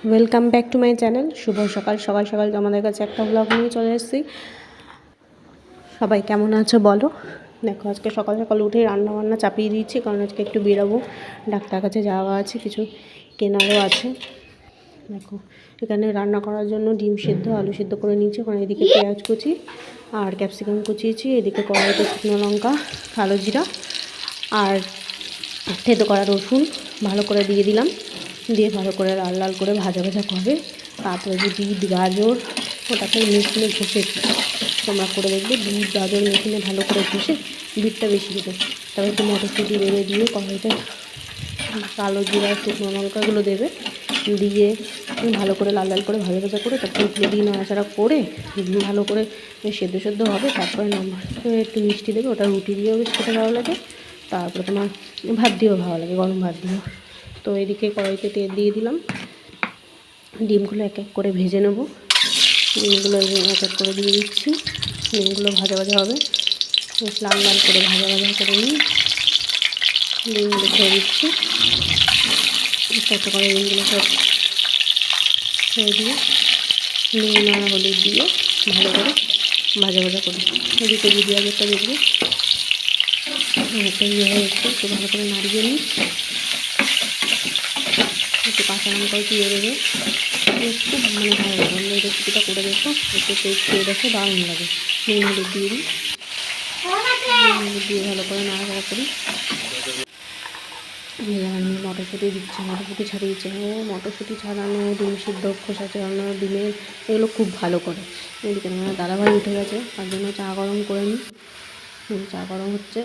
Welcome back to my channel. শুভ সকাল। সকাল সকাল তোমাদের কাছে একটা ব্লগ নিয়ে চলে এসেছি। সবাই কেমন আছো বলো। দেখো আজকে সকাল সকাল উঠেই রান্নাবান্না চাপিয়ে দিচ্ছি, কারণ আজকে একটু বেরোবো, ডাক্তার কাছে যাওয়া আছে, কিছু কেনারও আছে। দেখো এখানে রান্না করার জন্য ডিম সেদ্ধ, আলু সেদ্ধ করে নিয়েছি। ওখানে এদিকে পেঁয়াজ কুচি আর ক্যাপসিকাম কুচিয়েছি। এদিকে কড়াইতে শুকনো লঙ্কা, কালো জিরা আর থেতো করা রসুন ভালো করে দিয়ে দিলাম। দিয়ে ভালো করে লাল লাল করে ভাজা ভাজা করে তারপরে যে বিট গাজর ওটাকে মেশিনে ঘষেছি, তোমরা করে দেখবে। বিট গাজর মেশিনে ভালো করে ঘষে, বিটটা বেশি দেবে, তারপর একটু মটরশুঁটি দেবে, দিয়ে কড়াইতে কালো জিরা শুকনো লঙ্কাগুলো দেবে, দিয়ে ভালো করে লাল লাল করে ভাজা ভাজা করে তারপরে তুলে দিয়ে নাড়াচাড়া করে ভালো করে সেদ্ধ সেদ্ধ হবে। তারপরে একটু মিষ্টি দেবে, ওটা রুটি দিয়েও বেশ খেতে ভালো লাগে, তারপরে তোমার ভাত দিয়েও ভালো লাগে, গরম ভাত দিয়েও। তো এদিকে কড়াইতে তেল দিয়ে দিলাম, ডিমগুলো এক এক করে ভেজে নেব। ডিমগুলো এক এক করে দিয়ে দিচ্ছি। ডিমগুলো ভাজা ভাজা হবে, বেশ লাল লাল করে ভাজা ভাজা করে নিই। ডিমগুলো ছেড়ে দিচ্ছি, একটা করে ডিমগুলো সব ছেড়ে দিয়ে নুন আর হলুদ দিয়ে ভালো করে ভাজা ভাজা করি। এদিকে যদি আগেরটা দেখবো একটা ইয়ে হয়ে এসছে, একটু ভালো করে নাড়িয়ে নিই। একটু কাঁচা লঙ্কাও দিয়ে দেবে, খুব ভালো লাগে। অন্য রেসিপিটা করে দেখো, একটু টেস্ট করে দেখো, দারুণ লাগে। নুন হলুদ দিয়ে দিই, নুন হলুদ দিয়ে ভালো করে নাড়াচাড়া করি। আমি মটরশুঁটি দিচ্ছি, মটরশুঁটি ছাড়িয়ে দিচ্ছি। মটরশুঁটি ছাড়ানো, ডিম সিদ্ধ, খোসা ছাড়ানো ডিমের এগুলো খুব ভালো করে। এদিকে আমার দাদাভাই উঠে গেছে, তার জন্য চা গরম করে নিই। চা গরম হচ্ছে,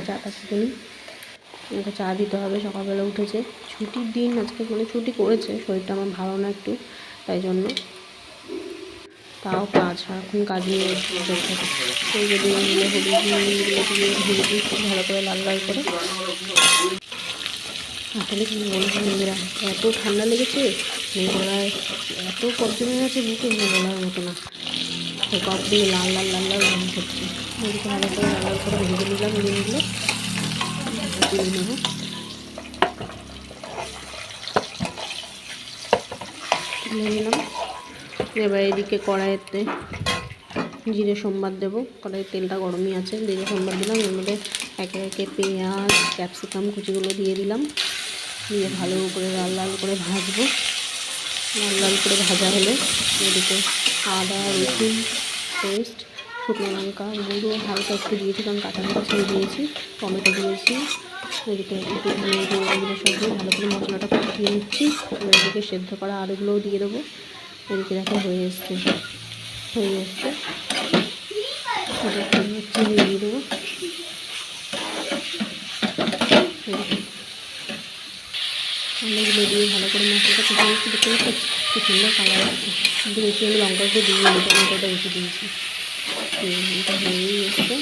চাটা খেতে নিই। ওকে চা দিতে হবে, সকালবেলা উঠেছে, ছুটির দিন আজকে, মানে ছুটি করেছে, শরীরটা আমার ভালো না একটু, তাই জন্য। তাও কাজ, সারাক্ষণ কাজ নিয়ে চলতে থাকে। সেই যদি হলুদ দিয়ে ভালো করে লাল লাল করে। আসলে কি বলবো মেয়েরা, এত ঠান্ডা লেগেছে, গলায় এত কফ জমে গেছে বুকে, বলার মতো না। তো কফ দিয়ে লাল লাল লাল লাল রঙ করছে। ওদিকে ভালো করে লাল লাল করে ভেজে নিলাম ডিমগুলো, তুলে নেবো। তুলে নিলাম। এবার এদিকে কড়াইতে জিরে সোমবার দেবো, কড়াইয়ের তেলটা গরমই আছে, জিরে সোমবার দিলাম। এর মধ্যে একে একে পেঁয়াজ ক্যাপসিকাম কুচিগুলো দিয়ে দিলাম, দিয়ে ভালো করে লাল লাল করে ভাজবো। লাল লাল করে ভাজা হলে এদিকে আদা রসুন পেস্ট, শুকনো লঙ্কা গুঁড়ো হালকা একটু দিয়েছি, কারণ কাঁচা লঙ্কা ছেড়ে দিয়েছি, টমেটো দিয়েছি। এদিকে একটু ধনে গুঁড়ো এগুলো সব দিয়ে ভালো করে মশলাটা কষিয়ে নিচ্ছি। এবার এদিকে সেদ্ধ করা আলুগুলোও দিয়ে দেবো। এদিকে দেখো হয়ে এসছে, চিনি দিয়ে দেবো। আলুগুলো দিয়ে ভালো করে মশলাটা কষে নিচ্ছি। দেখতে পাচ্ছি খুব সুন্দর কালার আসছে, কিন্তু বেশি আমি লঙ্কাগুলো দিয়ে দিই, টমেটোটা বেশি দিয়েছি। এটা হয়েই এসছে,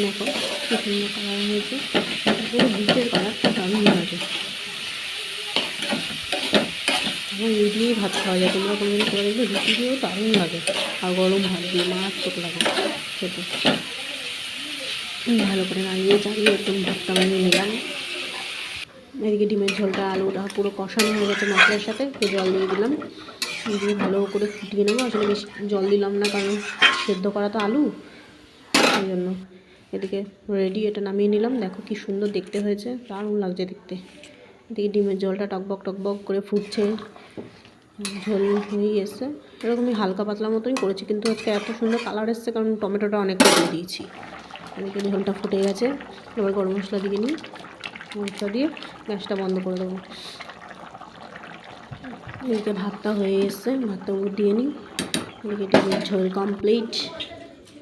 দেখো খুব সুন্দর কালার হয়েছে, পুরো বিটের কালারটা দারুণ লাগে। আমার এই দিয়েই ভাত খাওয়া যায়, তোমরা কোনোদিন করে দেখবে, রুটি দিয়েও দারুণ লাগে, আর গরম ভাত দিয়ে মারাত্মক লাগে খেতে। ভালো করে নাড়িয়ে চাড়িয়ে একদম ভাতটা বানিয়ে নিলাম। এদিকে ডিমের ঝোলটা আলুটা পুরো কষানো হয়ে গেছে মশলার সাথে, একটু জল দিয়ে দিলাম, দিয়ে ভালো করে ফুটিয়ে নেবো। আসলে বেশি জল দিলাম না, কারণ সেদ্ধ করা তো আলু, সেই জন্য। এদিকে রেডি, এটা নামিয়ে নিলাম। দেখো কি সুন্দর দেখতে হয়েছে, দারুণ লাগছে দেখতে। এদিকে ডিমের ঝোলটা টকবক টকবক করে ফুটছে, ঝোল হয়েই এসছে। এরকমই হালকা পাতলা মতোই করেছি, কিন্তু আজকে এত সুন্দর কালার এসছে কারণ টমেটোটা অনেকটা দিয়ে দিয়েছি। এদিকে ঝোলটা ফুটে গেছে, এবার গরম মশলা দিয়ে নিই। মশলা দিয়ে গ্যাসটা বন্ধ করে দেবো। এদিকে ভাতটা হয়ে এসছে, ভাতটা দিয়ে নিই। এদিকে ডিমের ঝোল কমপ্লিট।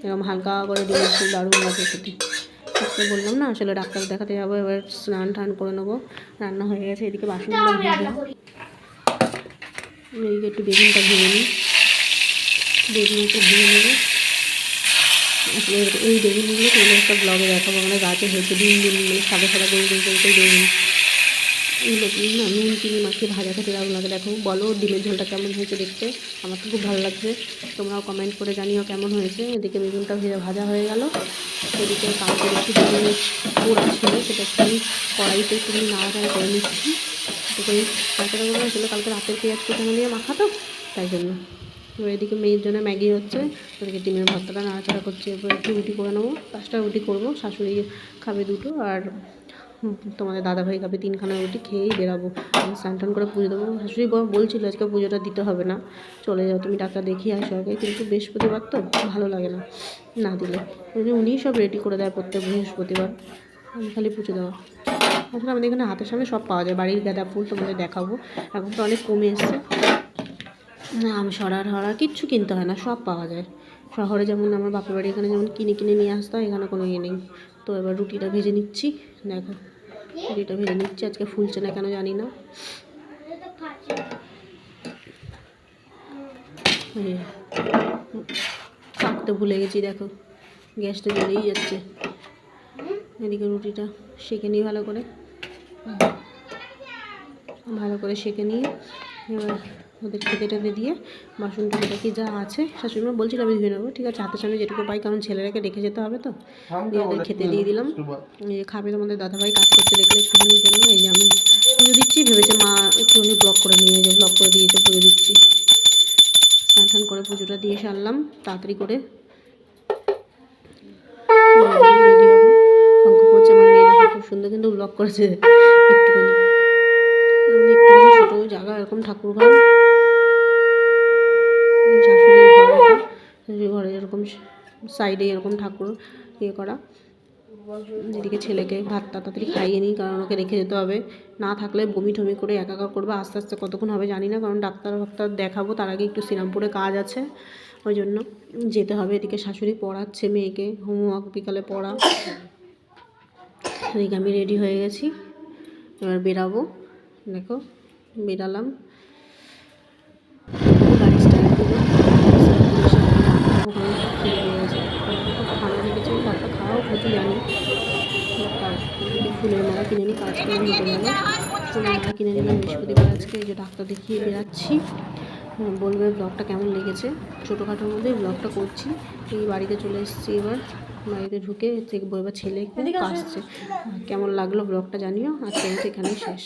এরকম হালকা করে ডিমের ঝোল দারুণ লাগে খেতে। আজকে বললাম না, আসলে ডাক্তার দেখাতে যাবো, এবার স্নান টান করে নেবো। রান্না হয়ে গেছে, এদিকে বাসনগুলো ভেজে, এদিকে একটু বেগুনটা ভেজে নিই। বেগুন একটু ভেজে নেবো। আসলে এই বেগুনগুলো তোমাদের একটা ব্লগে দেখাবো, আমরা গাছে হয়েছে দিন দিন, মানে সাদা সাদা গোল গোল গোল করে বেগুন। এগুলো না নুন চিনি মাখিয়ে ভাজা খেতে দারুণ লাগে। দেখো বলো ডিমের ঝোলটা কেমন হয়েছে দেখতে, আমার তো খুব ভালো লাগছে। তোমরাও কমেন্ট করে জানিও কেমন হয়েছে। এদিকে বেগুনটা ভাজা হয়ে গেল। এদিকে কালকে একটু বেগুনের পোড়া ছিল, সেটা একটু কড়াইতে একটুখানি নাড়াচাড়া করে নিচ্ছি। করে নাড়াচাড়া করে আসলে কালকে রাতের পেঁয়াজ কুচানো দিয়ে মাখা তো তাই জন্য। এবার এদিকে মেয়ের জন্য ম্যাগি হচ্ছে, ওদিকে ডিমের ভর্তাটা নাড়াচাড়া করছি। এরপর একটু রুটি করে নেবো, 5টা রুটি করবো, শাশুড়ি খাবে 2টো আর তোমাদের দাদাভাই খাবে 3খানা রুটি, খেয়েই বেরাবো। আমি স্নান টান করে পুজো দেবো। শাশুড়ি বলছিল আজকে পুজোটা দিতে হবে না, চলে যাও তুমি, ডাক্তার দেখিয়ে আসো আগে, কিন্তু বৃহস্পতিবার তো ভালো লাগে না না দিলে, উনিই সব রেডি করে দেয় প্রত্যেক বৃহস্পতিবার, আমি খালি পুজো দেওয়া। আসলে আমাদের এখানে হাতের সামনে সব পাওয়া যায়, বাড়ির গাঁদা ফুল তোমাদের দেখাবো, এখন তো অনেক কমে এসছে, সরা কিচ্ছু কিনতে হয় না, সব পাওয়া যায়। শহরে যেমন আমার বাপের বাড়ি এখানে যেমন কিনে নিয়ে আসতে হয়, এখানে কোনো ইয়ে নেই। তো এবার রুটিটা ভেজে নিচ্ছি, দেখো রুটিটা ভেজে নিচ্ছি, আজকে ফুলছে না কেন জানি না। কাটতে ভুলে গেছি, দেখো গ্যাসটা জ্বলেই যাচ্ছে। এদিকে রুটিটা সেঁকে নিই ভালো করে সেঁকে নিয়ে এবার ওদের খেতে টেতে দিয়ে বাসন টুকুটা কি যা আছে শাশুড়িমা বলছিল আমি ধুয়ে নেবো, ঠিক আছে হাতের সামনে যেটুকু পাই, কারণ ছেলেরাকে রেখে যেতে হবে তো, দিয়ে ওদের খেতে দিয়ে দিলাম। এই যে খাবে তোমাদের দাদাভাই, কাজ করতে দেখলে একটুখানির জন্য এই যে আমি পুজো দিচ্ছি, ভেবেছে মা একটুখানি ব্লক করে নিয়ে, যে ব্লক করে দিয়েছে পুজো দিচ্ছি। স্নান টান করে পুজোটা দিয়ে সারলাম তাড়াতাড়ি করে, রেডি হবো। অঙ্ক করছে আমার মেয়ে, দেখো খুব সুন্দর কিন্তু ব্লক করেছে একটুখানি ছোটো জায়গা, এরকম ঠাকুর ঘর, শাশুড়ির ঘর, এটা শাশুড়ির ঘরে এরকম সাইডে এরকম ঠাকুর ইয়ে করা। এদিকে ছেলেকে ভাতটা তাড়াতাড়ি খাইয়ে নিই, কারণ ওকে রেখে যেতে হবে, না থাকলে বমি টমি করে একাকার করবে, আস্তে আস্তে কতক্ষণ হবে জানি না, কারণ ডাক্তার দেখাবো, তার আগে একটু শ্রীরামপুরে কাজ আছে, ওই জন্য যেতে হবে। এদিকে শাশুড়ি পড়াচ্ছে মেয়েকে, হোমওয়ার্ক বিকালে পড়া। এদিকে আমি রেডি হয়ে গেছি, এবার বেরাবো, দেখো বেরালাম, গাড়ি স্টার্ট দেবো, ঠান্ডা লেগেছে, ডাক্তার খাওয়াও প্রচুর জানি। তার ফুলের মালা কিনে নিই, কাজ করে নিতে গেলে ফুলের মালা কিনে নিলাম বৃহস্পতিবার আজকে। এই যে ডাক্তার দেখিয়ে বেরাচ্ছি, বলবে ব্লগটা কেমন লেগেছে, ছোটোখাটোর মধ্যে ব্লগটা করছি। এই বাড়িতে চলে এসেছি, এবার বাড়িতে ঢুকে দেখবো এবার ছেলে আসছে, কেমন লাগলো ব্লগটা জানিও, আজকে এখানেই শেষ।